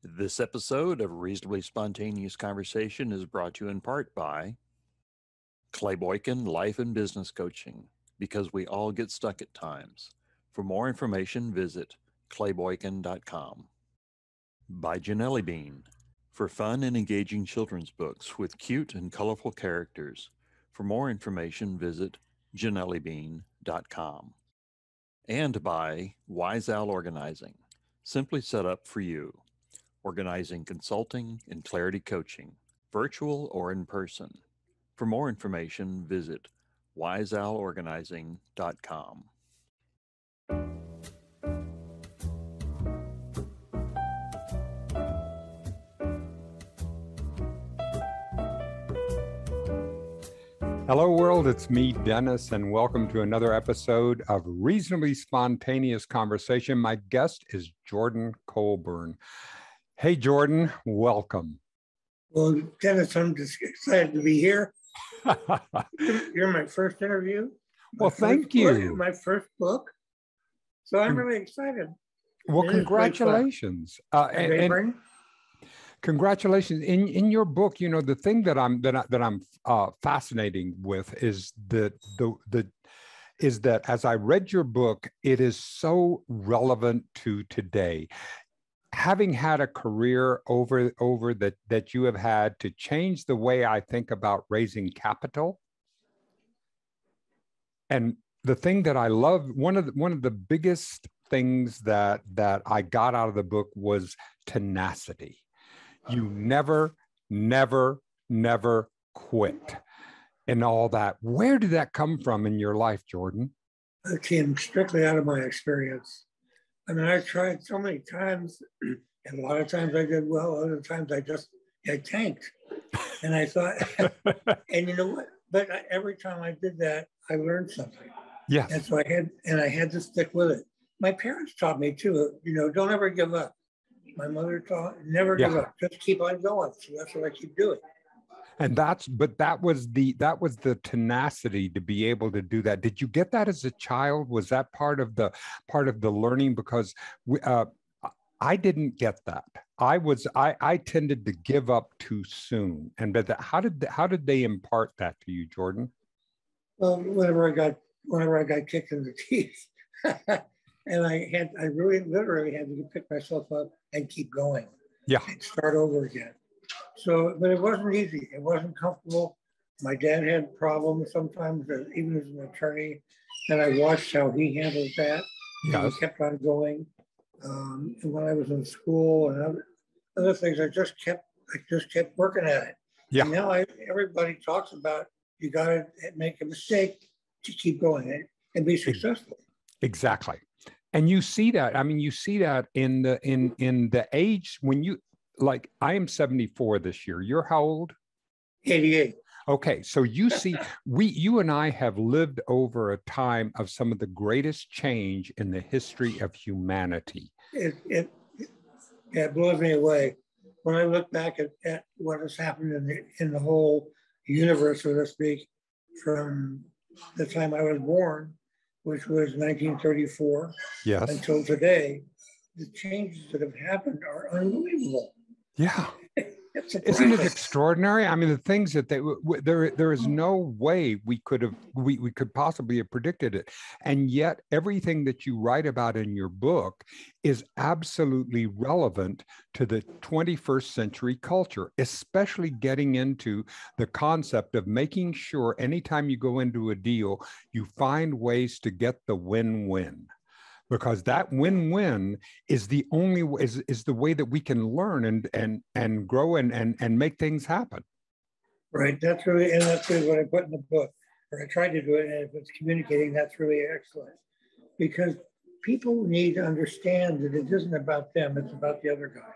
This episode of Reasonably Spontaneous Conversation is brought to you in part by Clay Boykin Life and Business Coaching, because we all get stuck at times. For more information, visit clayboykin.com. By Janelli Bean, for fun and engaging children's books with cute and colorful characters. For more information, visit janellibean.com. And by Wise Owl Organizing, simply set up for you. Organizing consulting and clarity coaching, virtual or in person. For more information, visit wiseowlorganizing.com. Hello, world. It's me, Dennis, and welcome to another episode of Reasonably Spontaneous Conversation. My guest is Jordan Colburn. Hey, Jordan, welcome. Well, Dennis, I'm just excited to be here. You're my first interview. Well, thank you. My first book. So I'm really excited. Well, congratulations. And congratulations. In your book, you know, the thing that I'm fascinating with is that as I read your book, it is so relevant to today. Having had a career over that you have had to change the way I think about raising capital. And the thing that I love, one of the biggest things that I got out of the book was tenacity. You never quit and all that. Where did that come from in your life, Jordan? It came strictly out of my experience. I mean, I tried so many times, and a lot of times I did well, other times I tanked. And I thought, and you know what? But every time I did that, I learned something. Yes. And so I had to stick with it. My parents taught me too, you know, don't ever give up. My mother taught, never give up, just keep on going. So that's what I keep doing. And that was the tenacity to be able to do that. Did you get that as a child? Was that part of the learning? Because I didn't get that. I tended to give up too soon. And how did they impart that to you, Jordan? Well, whenever I got kicked in the teeth, and I really literally had to pick myself up and keep going. Yeah. And start over again. So, but it wasn't easy. It wasn't comfortable. My dad had problems sometimes, even as an attorney, and I watched how he handled that. Yes. He kept on going. And when I was in school and other things, I just kept working at it. Yeah. And now everybody talks about you got to make a mistake to keep going and be successful. Exactly. And you see that. I mean, you see that in the age when you. Like, I am 74 this year. You're how old? 88. Okay, so you see, you and I have lived over a time of some of the greatest change in the history of humanity. It blows me away when I look back at what has happened in the whole universe, so to speak, from the time I was born, which was 1934, yes, until today. The changes that have happened are unbelievable. Yeah. Isn't it extraordinary? I mean, the things that there is no way we could possibly have predicted it. And yet everything that you write about in your book is absolutely relevant to the 21st century culture, especially getting into the concept of making sure anytime you go into a deal, you find ways to get the win-win. Because that win-win is the only way, is the way that we can learn and grow and make things happen. Right. That's really what I put in the book, or I tried to do it. And if it's communicating, that's really excellent. Because people need to understand that it isn't about them; it's about the other guy.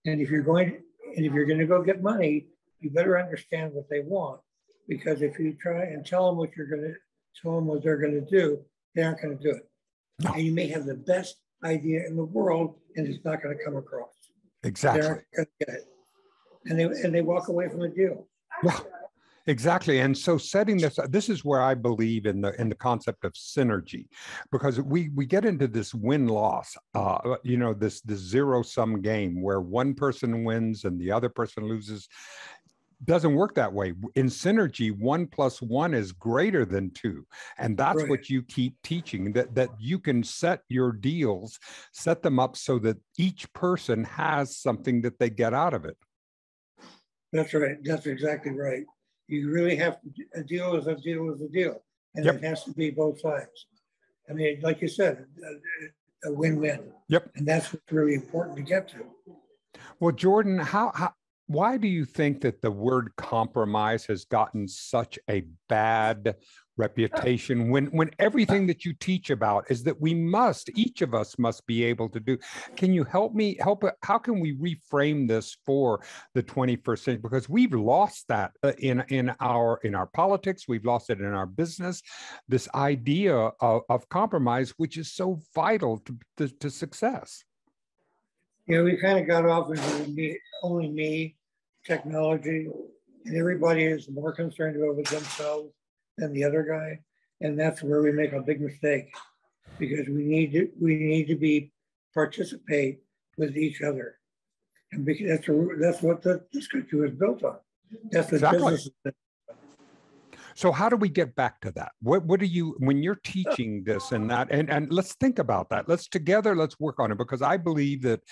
And if you're going to go get money, you better understand what they want. Because if you try and tell them what they're going to do, they aren't going to do it. No. And you may have the best idea in the world, and it's not going to come across. Exactly. They're not going to get it, and they walk away from the deal. Well, Exactly. And so setting this is where I believe in the concept of synergy, because we get into this win-loss, this zero-sum game where one person wins and the other person loses. Doesn't work that way. In synergy, 1+1 is greater than 2. And that's Right. what you keep teaching, that you can set your deals, set them up so that each person has something that they get out of it. That's right. That's exactly right. You really have to, a deal is a deal is a deal. And Yep. it has to be both sides. I mean, like you said, a win-win. Yep. And that's what's really important to get to. Well, Jordan, why do you think that the word compromise has gotten such a bad reputation when everything that you teach about is that each of us must be able to do? Can you help how can we reframe this for the 21st century? Because we've lost that in our politics, we've lost it in our business, this idea of compromise, which is so vital to success. You know, we kind of got off into only me, technology, and everybody is more concerned about themselves than the other guy. And that's where we make a big mistake, because we need to participate with each other. And because that's what this country was built on. That's what exactly. Business is. So how do we get back to that? What do you, when you're teaching this and that, and let's think about that. Let's work on it, because I believe that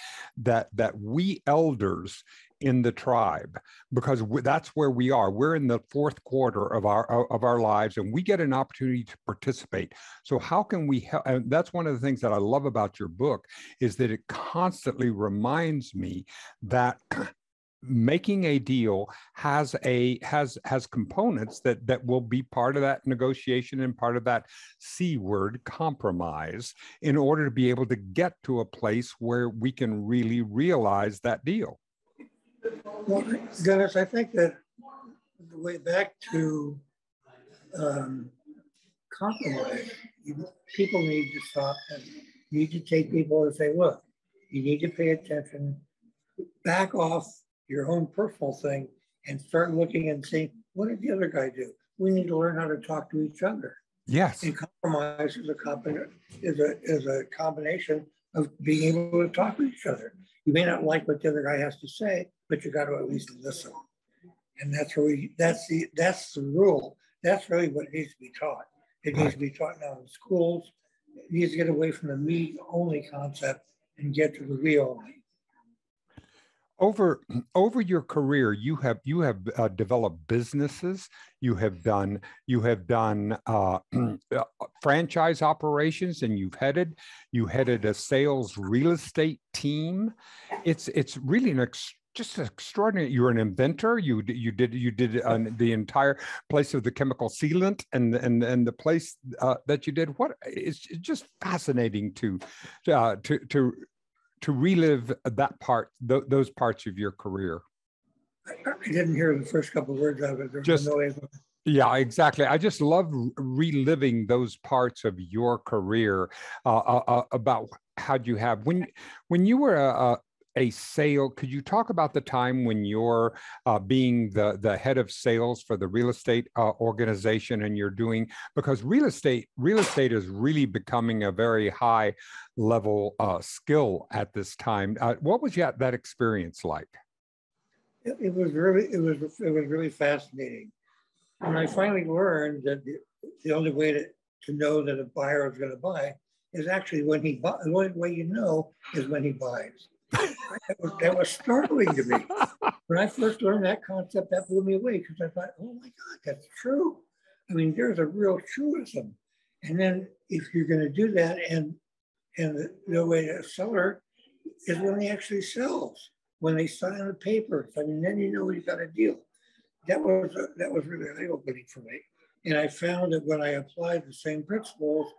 we elders in the tribe, because that's where we are. We're in the fourth quarter of our lives, and we get an opportunity to participate. So how can we help? And that's one of the things that I love about your book, is that it constantly reminds me that making a deal has components that will be part of that negotiation and part of that C word, compromise, in order to be able to get to a place where we can really realize that deal. Well, Dennis, I think that the way back to compromise, people need to stop and need to take people and say, look, you need to pay attention, back off your own personal thing and start looking and saying, what did the other guy do? We need to learn how to talk to each other. Yes. And compromise is a combination of being able to talk to each other. You may not like what the other guy has to say, but you got to at least listen. And that's the rule. That's really what needs to be taught. It needs to be taught now in schools. It needs to get away from the me only concept and get to the we only. Over your career, you have developed businesses. You have done franchise operations, and you headed a sales real estate team. It's really just extraordinary. You're an inventor. You did the entire place of the chemical sealant and the place that you did. It's just fascinating to relive that those parts of your career. I didn't hear the first couple of words of it. There's no noise. Yeah, exactly. I just love reliving those parts of your career about how you have when you were a sale. Could you talk about the time when you're being the head of sales for the real estate organization, and you're doing, because real estate is really becoming a very high level skill at this time. What was that experience like? It was really fascinating. And I finally learned that the only way to know that a buyer is going to buy is actually when he buys. The only way you know is when he buys. That was startling to me. When I first learned that concept, that blew me away, because I thought, oh my God, that's true. I mean, there's a real truism. And then if you're going to do that, and the way a seller is when he actually sells, when they sign the papers. I mean, then you know you got a deal. That was really eye-opening for me. And I found that when I applied the same principles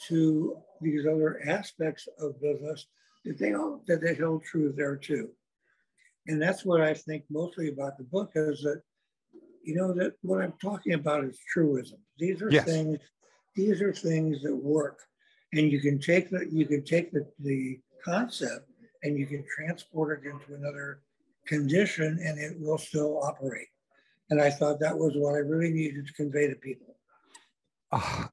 to these other aspects of business, that they hold true there too. And that's what I think mostly about the book, is that, that what I'm talking about is truism. These are things that work. And you can take the concept and you can transport it into another condition, and it will still operate. And I thought that was what I really needed to convey to people.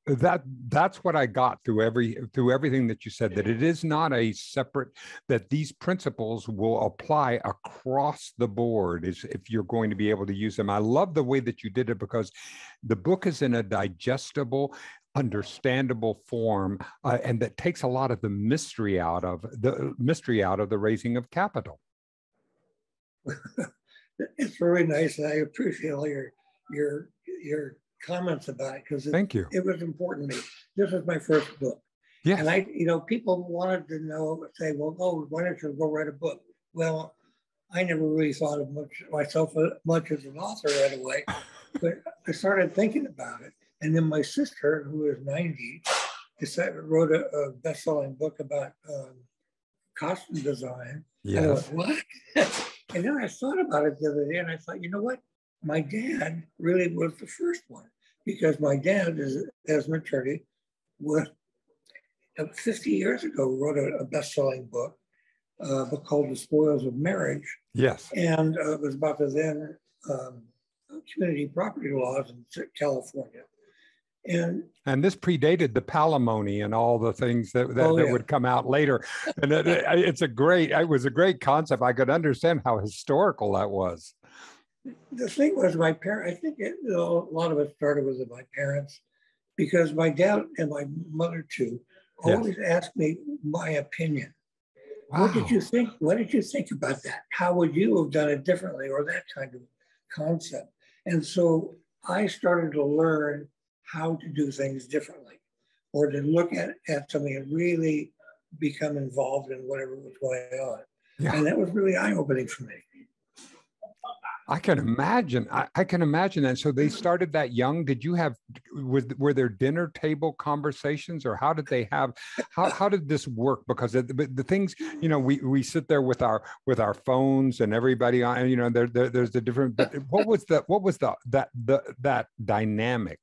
That's what I got through everything that you said, that it is not a separate, that these principles will apply across the board if you're going to be able to use them. I love the way that you did it, because the book is in a digestible, understandable form, and that takes a lot of the mystery out of the raising of capital. It's very nice, and I appreciate all your comments about it, because Thank you. It was important to me. This is my first book. Yes. And people wanted to say, well, why don't you go write a book? Well, I never really thought of myself much as an author right away, but I started thinking about it. And then my sister, who is 90, wrote a best-selling book about costume design. Yes. And I went, what? And then I thought about it the other day, and I thought, you know what? My dad really was the first one, because my dad, as an attorney, 50 years ago, wrote a best-selling book called The Spoils of Marriage. Yes. And it was about the then community property laws in California. And this predated the palimony and all the things that would come out later. And it was a great concept. I could understand how historical that was. The thing was, my parents, I think a lot of it started with my parents, because my dad and my mother too always asked me my opinion. Wow. What did you think? What did you think about that? How would you have done it differently, or that kind of concept? And so I started to learn how to do things differently, or to look at something and really become involved in whatever was going on. Yeah. And that was really eye-opening for me. I can imagine. I can imagine that. So they started that young. Did you have, were there dinner table conversations, or how did they have, how did this work? Because the things, we sit there with our phones and everybody on, there's the different, but what was that dynamic?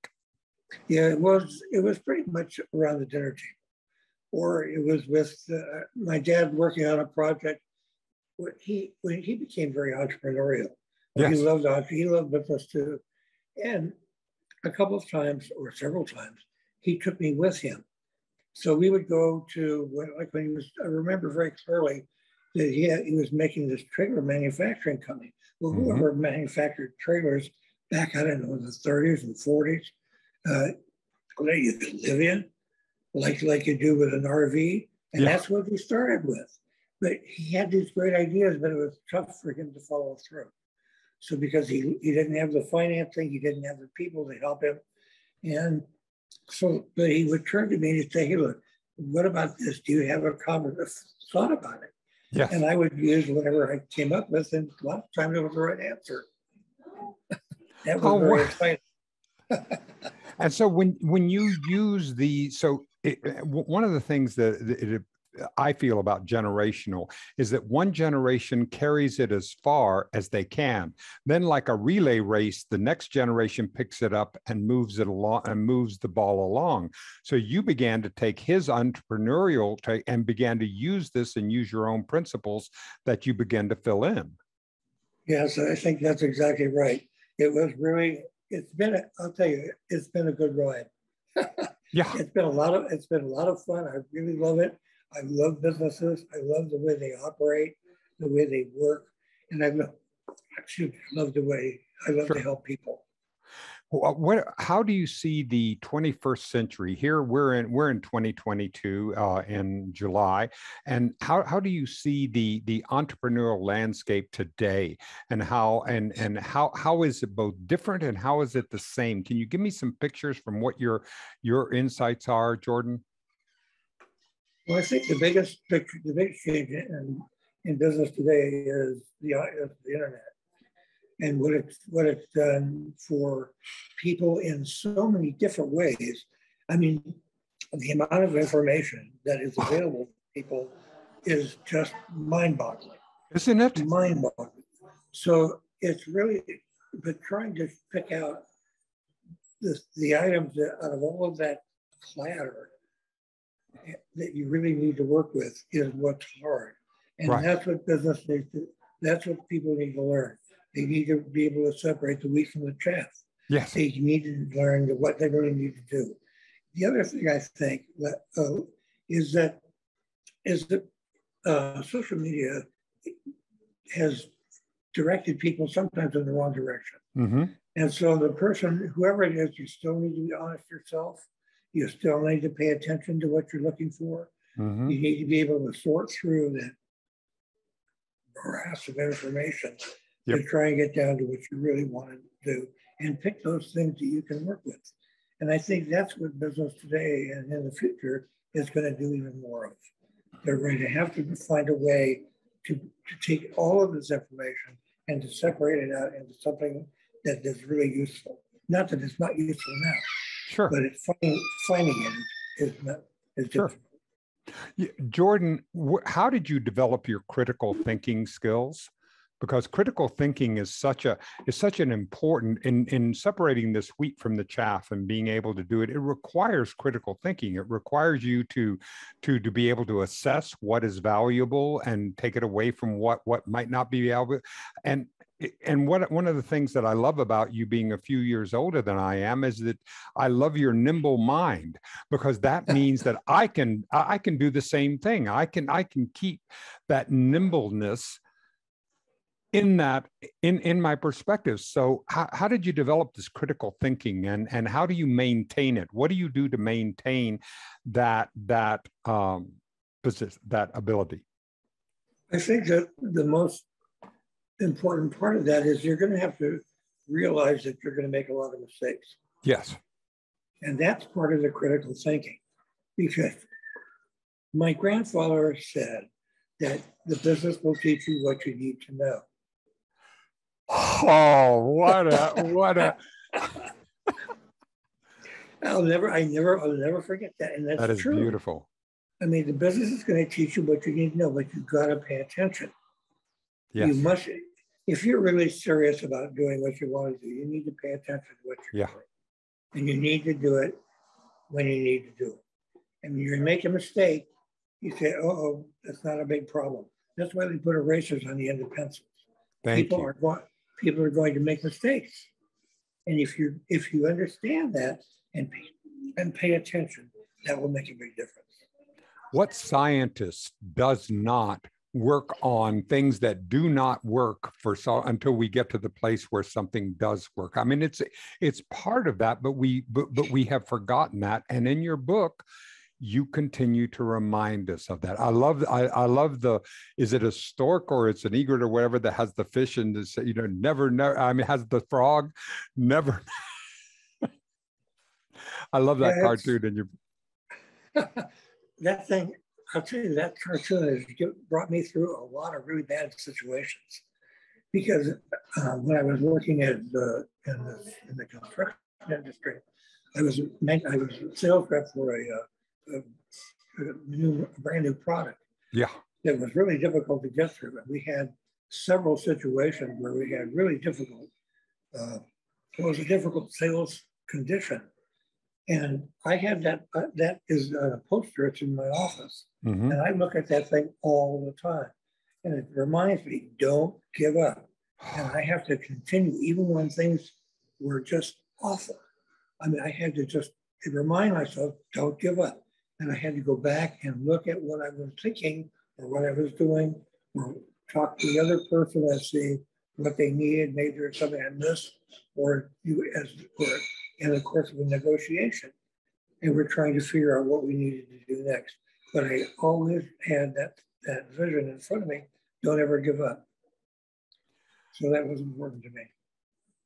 Yeah, it was pretty much around the dinner table, or it was with my dad working on a project. When he became very entrepreneurial. Yes. He loved business too. And a couple of times, or several times, he took me with him. So we would go to, when he was, I remember very clearly that he was making this trailer manufacturing company. Well, whoever manufactured trailers back, I don't know, in the 30s and 40s, that you could live in, like you do with an RV. And that's what he started with. But he had these great ideas, but it was tough for him to follow through. So because he didn't have the financing, he didn't have the people to help him. And so, but he would turn to me and he'd say, hey, look, what about this? Do you have a common thought about it? Yes. And I would use whatever I came up with, and a lot of times it was the right answer. That was very exciting. And so when you use one of the things that I feel about generational is that one generation carries it as far as they can. Then, like a relay race, the next generation picks it up and moves it along and moves the ball along. So you began to take his entrepreneurial take and began to use this and use your own principles that you began to fill in. Yes, I think that's exactly right. It was really, I'll tell you, it's been a good ride. Yeah. It's been a lot of fun. I really love it. I love businesses. I love the way they operate, the way they work, and I love to help people. How do you see the 21st century? Here we're in 2022 in July, and how do you see the entrepreneurial landscape today, and how is it both different and how is it the same? Can you give me some pictures from what your insights are, Jordan? Well, I think the biggest change in business today is the internet, and what it's done for people in so many different ways. I mean, the amount of information that is available to people is just mind-boggling. Isn't it? Mind-boggling. So it's really, but trying to pick out the items out of all of that clatter that you really need to work with is what's hard. And that's what business needs to, that's what people need to learn, They need to be able to separate the wheat from the chaff. Yes. They need to learn what they really need to do. The other thing I think is that social media has directed people sometimes in the wrong direction. Mm-hmm. And so the person, whoever it is, you still need to be honest yourself. You still need to pay attention to what you're looking for. Mm-hmm. You need to be able to sort through that morass of information to try and get down to what you really want to do and pick those things that you can work with. And I think that's what business today and in the future is going to do even more of. They're going to have to find a way to take all of this information and to separate it out into something that is really useful. Not that it's not useful now, sure, but finding it is sure. difficult. Jordan, how did you develop your critical thinking skills? Because critical thinking is such an important in separating this wheat from the chaff and being able to do it. It requires critical thinking. It requires you to be able to assess what is valuable and take it away from what might not be valuable. And one of the things that I love about you being a few years older than I am is that I love your nimble mind, because that means that I can do the same thing. I can keep that nimbleness in my perspective. So how did you develop this critical thinking, and how do you maintain it? What do you do to maintain that ability? I think that the most important part of that is you're going to have to realize that you're going to make a lot of mistakes. Yes. And that's part of the critical thinking, because my grandfather said that the business will teach you what you need to know. Oh, what a I'll never forget that. And that's that is true. Beautiful. I mean, the business is going to teach you what you need to know, but you've got to pay attention. Yes. You must, if you're really serious about doing what you want to do, you need to pay attention to what you're doing. And you need to do it when you need to do it. And when you make a mistake, you say, oh, that's not a big problem. That's why they put erasers on the end of pencils. People are going to make mistakes. And if you understand that and pay attention, that will make a big difference. What scientist does not work on things that do not work until we get to the place where something does work? I mean, it's part of that, but we have forgotten that. And in your book, you continue to remind us of that. I love the, is it a stork or it's an egret or whatever that has the fish and this, never, I mean, has the frog, never. I love that cartoon. And you. That thing, I'll tell you, that cartoon has brought me through a lot of really bad situations, because when I was working in the construction industry, I was a sales rep for a brand new product. Yeah. It was really difficult to get through. We had several situations where we had really difficult, it was a difficult sales condition. And I had that is a poster, it's in my office. Mm-hmm. And I look at that thing all the time. And it reminds me, don't give up. And I have to continue, even when things were just awful. I mean, I had to remind myself, don't give up. And I had to go back and look at what I was thinking or what I was doing, or talk to the other person and see what they needed. Maybe there's something I missed, or in the course of a negotiation. And we're trying to figure out what we needed to do next. But I always had that vision in front of me. Don't ever give up. So that was important to me.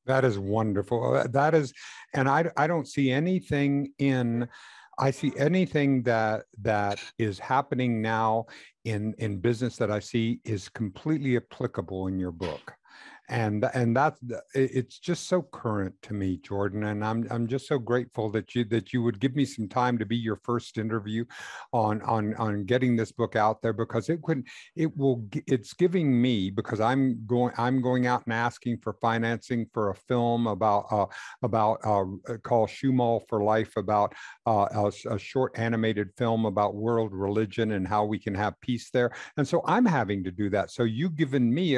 That is wonderful. That is, and I don't see anything I see anything that is happening now in business that I see is completely applicable in your book. And it's just so current to me, Jordan. And I'm just so grateful that you would give me some time to be your first interview on getting this book out there, because it's giving me, because I'm going out and asking for financing for a film about called Shumal for Life, about a short animated film about world religion and how we can have peace there. And so I'm having to do that. So you've given me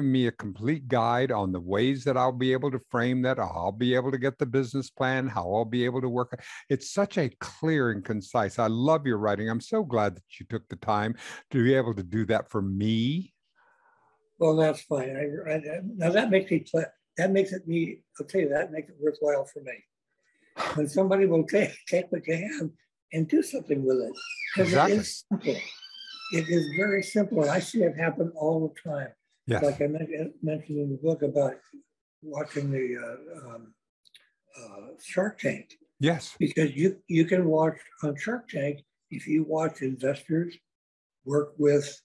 given me a complete guide on the ways that I'll be able to frame that, how I'll be able to get the business plan, how I'll be able to work. It's such a clear and concise. I love your writing. I'm so glad that you took the time to be able to do that for me. Well, that's fine. Now that makes it, I'll tell you, that makes it worthwhile for me. When somebody will take what you have and do something with it. Because Exactly. it is simple. It is very simple. And I see it happen all the time. Yes. Like I mentioned in the book about watching the Shark Tank. Yes. Because you can watch on Shark Tank, if you watch investors work with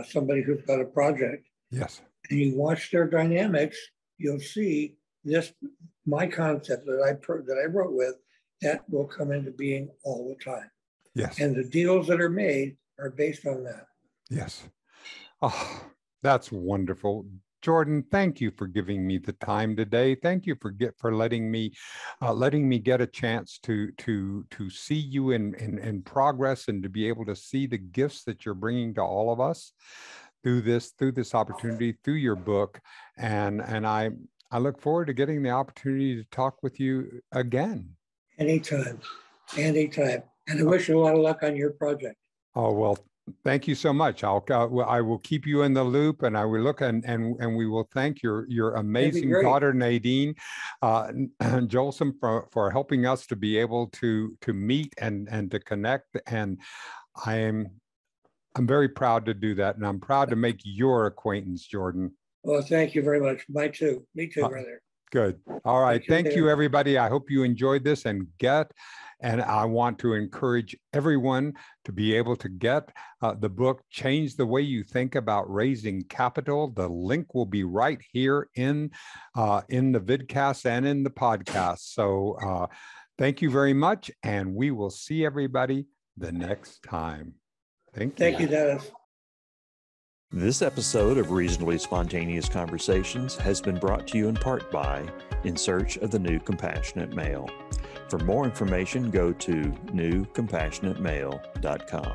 somebody who's got a project. Yes. And you watch their dynamics, you'll see my concept that I wrote with, that will come into being all the time. Yes. And the deals that are made are based on that. Yes. Oh, that's wonderful. Jordan, thank you for giving me the time today. Thank you for letting me get a chance to see you in progress, and to be able to see the gifts that you're bringing to all of us through this opportunity, through your book. And I look forward to getting the opportunity to talk with you again. Anytime. And I wish you a lot of luck on your project. Oh, well, thank you so much. I will keep you in the loop, and I will look and we will thank your amazing daughter, Nadine Jolson, for helping us to be able to meet and to connect. And I'm very proud to do that. And I'm proud to make your acquaintance, Jordan. Well, thank you very much. Me too, brother. Good. All right. Thank you, everybody. I hope you enjoyed this and I want to encourage everyone to be able to get the book, Change the Way You Think About Raising Capital. The link will be right here in the vidcast and in the podcast. So thank you very much. And we will see everybody the next time. Thank you. Thank you, Dennis. This episode of Reasonably Spontaneous Conversations has been brought to you in part by In Search of the New Compassionate Male. For more information, go to newcompassionatemale.com.